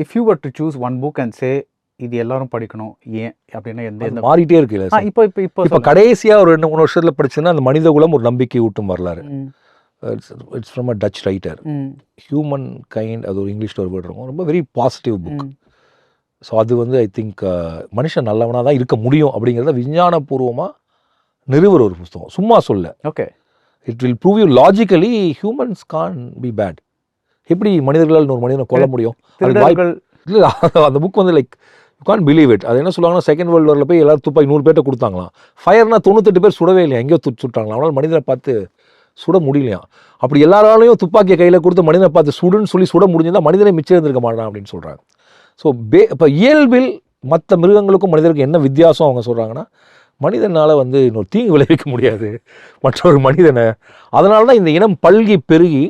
If you were to choose one book and say இது எல்லாரும் படிக்கணும் ஏன் அப்படின்னா எந்த மாறிட்டே இருக்கு. இப்போ கடைசியா ஒரு 2-3 வருஷத்துல படிச்சுன்னா அந்த மனித குலம் ஒரு நம்பிக்கை ஊட்டும் வரலாறு. It's from a touch writer. Human kind, அது ஒரு இங்கிலீஷ்ல ஒரு வேர்டு இருக்கும், ரொம்ப வெரி பாசிட்டிவ் புக். ஸோ அது வந்து ஐ திங்க் மனுஷன் நல்லவனாக தான் இருக்க முடியும் அப்படிங்கிறத விஞ்ஞானபூர்வமாக நிறுவுற ஒரு புத்தகம், சும்மா சொல்ல. Okay, it will prove you logically humans can be bad. எப்படி மனிதர்களால் இன்னொரு மனிதனை கொல்ல முடியும்? இல்லை, அந்த புக் வந்து like you can believe it. அது என்ன சொல்லுவாங்கன்னா, செகண்ட் வேர்ல்டு வாரில் போய் எல்லாரும் துப்பாக்கி 100 பேர்ட்ட கொடுத்தாங்களாம். ஃபயர்னா 98 பேர் சுடவே இல்லையா, எங்கேயோ சுட்டாங்களாம். அவனால் மனிதனை பார்த்து சுட முடியலையா. அப்படி எல்லாராலையும் துப்பாக்கியை கையில் கொடுத்து மனிதனை பார்த்து சுடுன்னு சொல்லி சுட முடிஞ்சுதான் மனிதனை மிச்சம் இருந்திருக்க மாட்டான் அப்படின்னு சொல்கிறாங்க. ஸோ இப்போ இயல்பில் மற்ற மிருகங்களுக்கும் மனிதருக்கு என்ன வித்தியாசம் அவங்க சொல்கிறாங்கன்னா, மனிதனால் வந்து இன்னொரு தீங்கு விளைவிக்க முடியாது மற்றொரு மனிதனை. அதனால தான் இந்த இனம் பல்கி பெருகி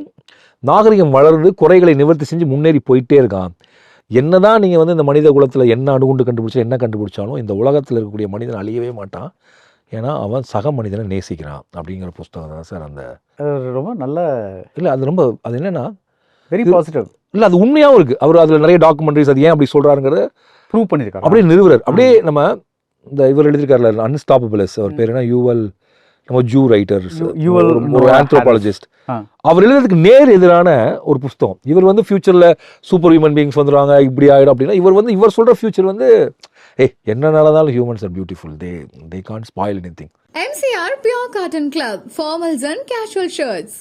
நாகரிகம் வளர்ந்து குறைகளை நிவர்த்தி செஞ்சு முன்னேறி போயிட்டே இருக்கான். என்னதான் நீங்கள் வந்து இந்த மனித குலத்தில் என்ன அணுகுண்டு கண்டுபிடிச்சா என்ன கண்டுபிடிச்சாலும் இந்த உலகத்தில் இருக்கக்கூடிய மனிதன் அழியவே மாட்டான். ஏன்னா அவன் சக மனிதனை நேசிக்கிறான் அப்படிங்கிற புஸ்தகம் தான் சார். அந்த ரொம்ப நல்ல இல்லை, அது ரொம்ப, அது என்னென்னா வெரி பாசிட்டிவ். இல்லை, அது உண்மையாகவும் இருக்குது. அவர் அதில் நிறைய டாக்குமெண்ட்ரிஸ் அது ஏன் அப்படி சொல்கிறாருங்கிறத ப்ரூவ் பண்ணியிருக்காரு, அப்படியே நிறுவுறார். அப்படியே நம்ம இந்த இவர் எழுதியிருக்காருல அன்ஸ்டாப்பபிள்ஸ், அவர் பேர் என்ன, யூவல், நம்ம ஜூ ரைட்டர்ஸ், ஒரு ஆந்த்ரோபாலஜிஸ்ட். அவர் எழுதுறதுக்கு நேர் எதிரான ஒரு புஸ்தகம். இவர் வந்து ஃபியூச்சரில் சூப்பர் ஹியூமன் பீயிங்ஸ் வந்துடுவாங்க, இப்படி ஆகிடும் அப்படின்னா, இவர் சொல்கிற ஃபியூச்சர் வந்து என்ன நடந்தாலும் humans are beautiful, they can't spoil anything. MCR Pure Cotton Club, formals and casual shirts.